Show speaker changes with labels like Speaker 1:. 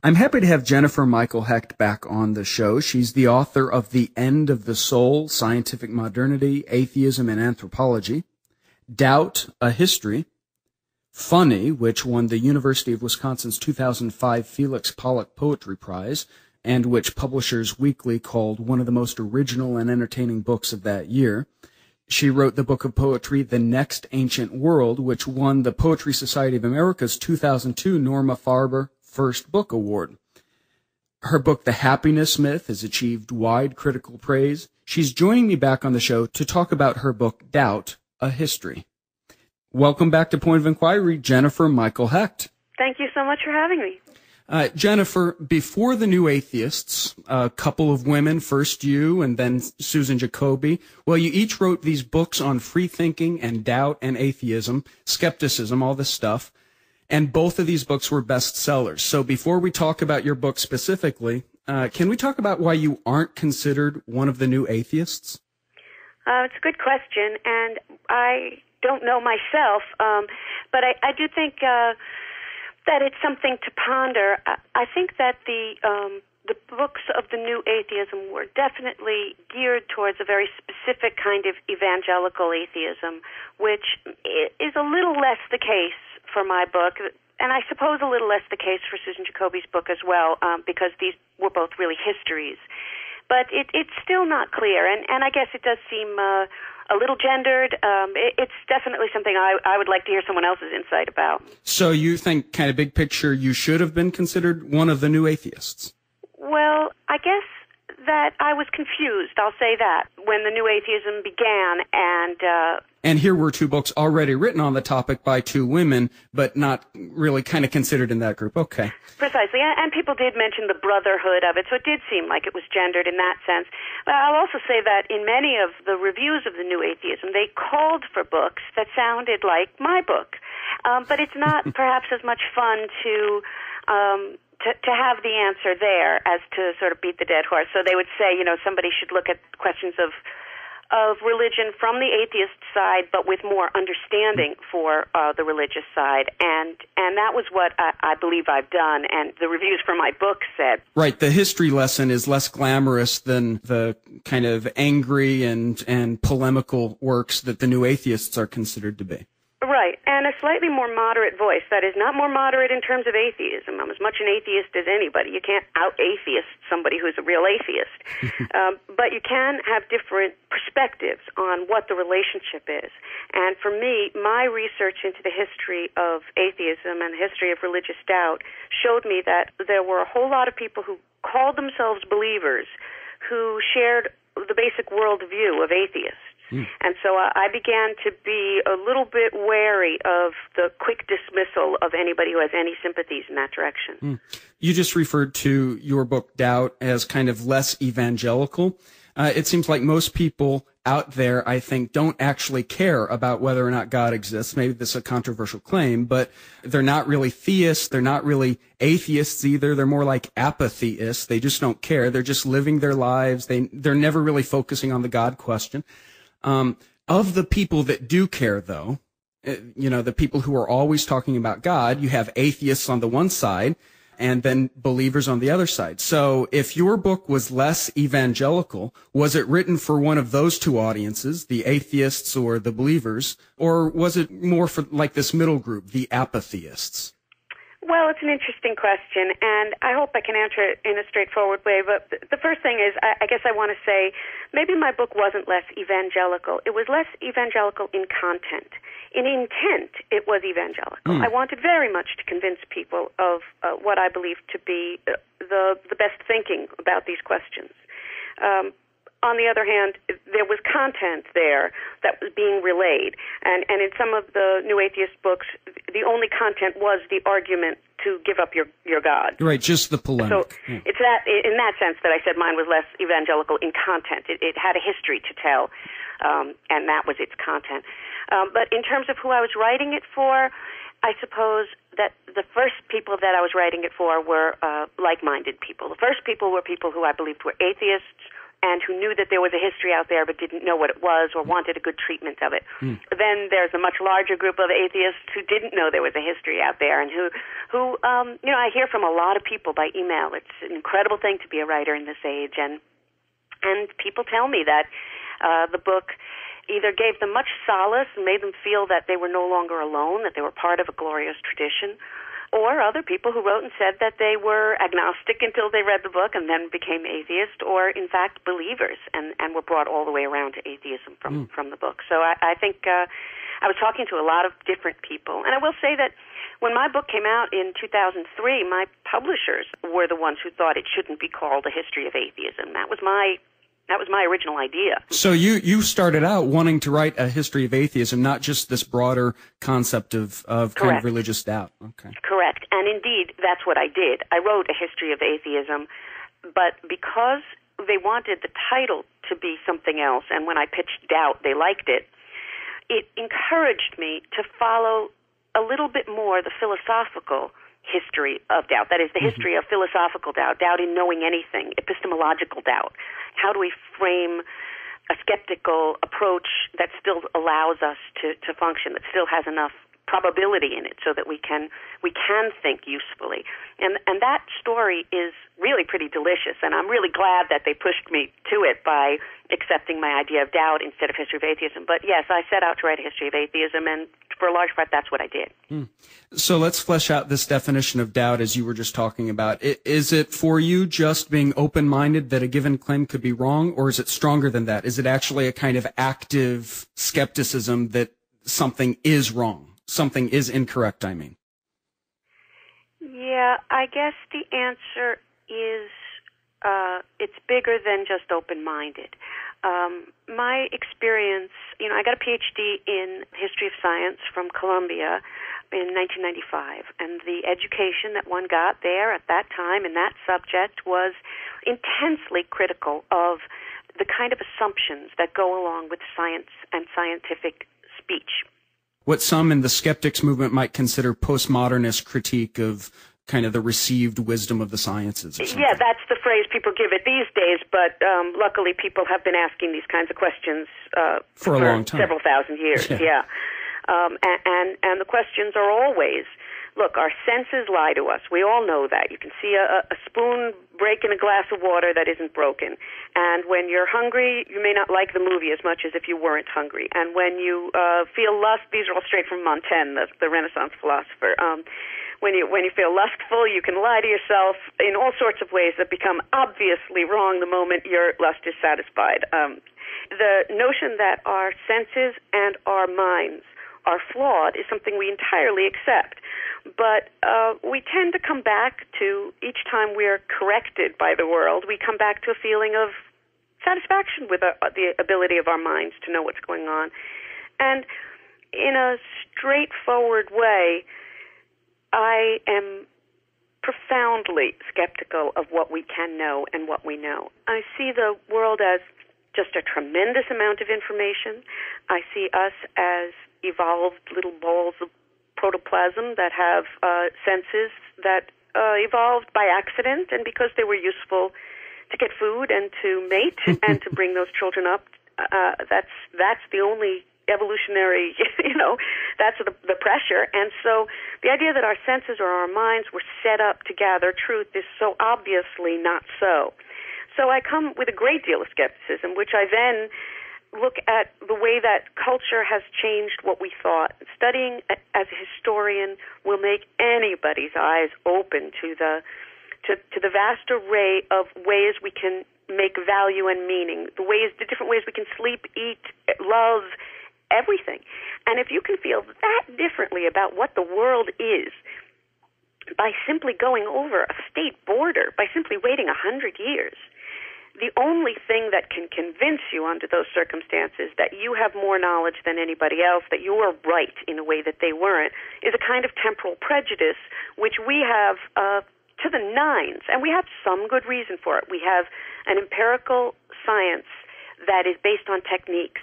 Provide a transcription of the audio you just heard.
Speaker 1: I'm happy to have Jennifer Michael Hecht back on the show. She's the author of The End of the Soul, Scientific Modernity, Atheism and Anthropology, Doubt, A History, Funny, which won the University of Wisconsin's 2005 Felix Pollock Poetry Prize, and which Publishers Weekly called one of the most original and entertaining books of that year. She wrote the book of poetry, The Next Ancient World, which won the Poetry Society of America's 2002 Norma Farber First Book Award. Her book, The Happiness Myth, has achieved wide critical praise. She's joining me back on the show to talk about her book, Doubt, A History. Welcome back to Point of Inquiry, Jennifer Michael Hecht.
Speaker 2: Thank you so much for having me.
Speaker 1: Jennifer, before the New Atheists, a couple of women, first you and then Susan Jacoby, well, you each wrote these books on free thinking and doubt and atheism, skepticism, all this stuff. And both of these books were bestsellers. So before we talk about your book specifically, can we talk about why you aren't considered one of the New Atheists?
Speaker 2: It's a good question, and I don't know myself, but I do think that it's something to ponder. I think that the books of the New Atheism were definitely geared towards a very specific kind of evangelical atheism, which is a little less the case for my book, and I suppose a little less the case for Susan Jacoby's book as well, because these were both really histories. But it's still not clear, and I guess it does seem a little gendered. It's definitely something I would like to hear someone else's insight about. So
Speaker 1: you think, kind of big picture, you should have been considered one of the New Atheists?
Speaker 2: Well, I guess that I was confused, I'll say that, when the New Atheism began,
Speaker 1: And here were two books already written on the topic by two women, but not really kind of considered in that group. Okay.
Speaker 2: Precisely, and people did mention the brotherhood of it, so it did seem like it was gendered in that sense. But I'll also say that in many of the reviews of the New Atheism, they called for books that sounded like my book. But it's not perhaps as much fun to have the answer there as to sort of beat the dead horse. So they would say, somebody should look at questions of religion from the atheist side, but with more understanding for the religious side. And that was what I believe I've done, and the reviews for my book said.
Speaker 1: Right, the history lesson is less glamorous than the kind of angry and polemical works that the New Atheists are considered to be.
Speaker 2: Right, and a slightly more moderate voice. That is, not more moderate in terms of atheism. I'm as much an atheist as anybody. You can't out-atheist somebody who's a real atheist. But you can have different perspectives on what the relationship is. And for me, my research into the history of atheism and the history of religious doubt showed me that there were a whole lot of people who called themselves believers who shared the basic worldview of atheists. And so I began to be a little bit wary of the quick dismissal of anybody who has any sympathies in that direction.
Speaker 1: You just referred to your book, Doubt, as kind of less evangelical. It seems like most people out there, I think, don't actually care about whether or not God exists. Maybe this is a controversial claim, but they're not really theists. They're not really atheists either. They're more like apatheists. They just don't care. They're just living their lives. They're never really focusing on the God question. Of the people that do care, though, the people who are always talking about God, you have atheists on the one side and then believers on the other side. So if your book was less evangelical, was it written for one of those two audiences, the atheists or the believers, or was it more for like this middle group, the apatheists?
Speaker 2: Well, it's an interesting question, and I hope I can answer it in a straightforward way. But the first thing is, I guess I want to say, maybe my book wasn't less evangelical. It was less evangelical in content. In intent, it was evangelical. I wanted very much to convince people of what I believe to be the best thinking about these questions. On the other hand, there was content there that was being relayed. And in some of the New Atheist books, the only content was the argument to give up your God.
Speaker 1: Right, just the polemic.
Speaker 2: So it's that, in that sense that I said mine was less evangelical in content. It had a history to tell, and that was its content. But in terms of who I was writing it for, I suppose that the first people that I was writing it for were like-minded people. The first people were people who I believed were atheists, and who knew that there was a history out there but didn't know what it was or wanted a good treatment of it. Then there's a much larger group of atheists who didn't know there was a history out there, and who I hear from a lot of people by email. It's an incredible thing to be a writer in this age, and people tell me that the book either gave them much solace and made them feel that they were no longer alone, that they were part of a glorious tradition, or other people who wrote and said that they were agnostic until they read the book and then became atheist, or in fact believers and were brought all the way around to atheism from the book. So I think I was talking to a lot of different people. And I will say that when my book came out in 2003, my publishers were the ones who thought it shouldn't be called A History of Atheism. That was my original idea.
Speaker 1: So you started out wanting to write a history of atheism, not just this broader concept of kind of religious doubt. Okay.
Speaker 2: Correct. And indeed, that's what I did. I wrote A History of Atheism, but because they wanted the title to be something else, and when I pitched doubt, they liked it, it encouraged me to follow a little bit more the philosophical history of doubt. That is, the history of philosophical doubt, doubt in knowing anything, epistemological doubt. How do we frame a skeptical approach that still allows us to function, that still has enough probability in it so that we can think usefully. And that story is really pretty delicious, and I'm really glad that they pushed me to it by accepting my idea of doubt instead of history of atheism. But yes, I set out to write a history of atheism, and for a large part, that's what I did.
Speaker 1: So let's flesh out this definition of doubt as you were just talking about. Is it for you just being open-minded that a given claim could be wrong, or is it stronger than that? Is it actually a kind of active skepticism that something is wrong, something is incorrect, I mean?
Speaker 2: Yeah, I guess the answer is it's bigger than just open-minded. My experience, I got a PhD in history of science from Columbia in 1995, and the education that one got there at that time in that subject was intensely critical of the kind of assumptions that go along with science and scientific speech.
Speaker 1: What some in the skeptics movement might consider postmodernist critique of kind of the received wisdom of the sciences.
Speaker 2: Yeah, that's the phrase people give it these days, but luckily people have been asking these kinds of questions
Speaker 1: for a long time.
Speaker 2: Several thousand years, yeah. And the questions are always, look, our senses lie to us. We all know that. You can see a spoon break in a glass of water that isn't broken. And when you're hungry, you may not like the movie as much as if you weren't hungry. And when you feel lust, these are all straight from Montaigne, the Renaissance philosopher. When you feel lustful, you can lie to yourself in all sorts of ways that become obviously wrong the moment your lust is satisfied. The notion that our senses and our minds are flawed is something we entirely accept. But we tend to come back to, each time we're corrected by the world, we come back to a feeling of satisfaction with the ability of our minds to know what's going on. And in a straightforward way, I am profoundly skeptical of what we can know and what we know. I see the world as just a tremendous amount of information. I see us as evolved little balls of protoplasm that have senses that evolved by accident and because they were useful to get food and to mate and to bring those children up. That's the only evolutionary, that's the pressure. And so the idea that our senses or our minds were set up to gather truth is so obviously not so. So I come with a great deal of skepticism, which I then look at the way that culture has changed what we thought. Studying as a historian will make anybody's eyes open to the vast array of ways we can make value and meaning, the different ways we can sleep, eat, love, everything. And if you can feel that differently about what the world is by simply going over a state border, by simply waiting 100 years, the only thing that can convince you under those circumstances that you have more knowledge than anybody else, that you are right in a way that they weren't, is a kind of temporal prejudice, which we have to the nines, and we have some good reason for it. We have an empirical science that is based on techniques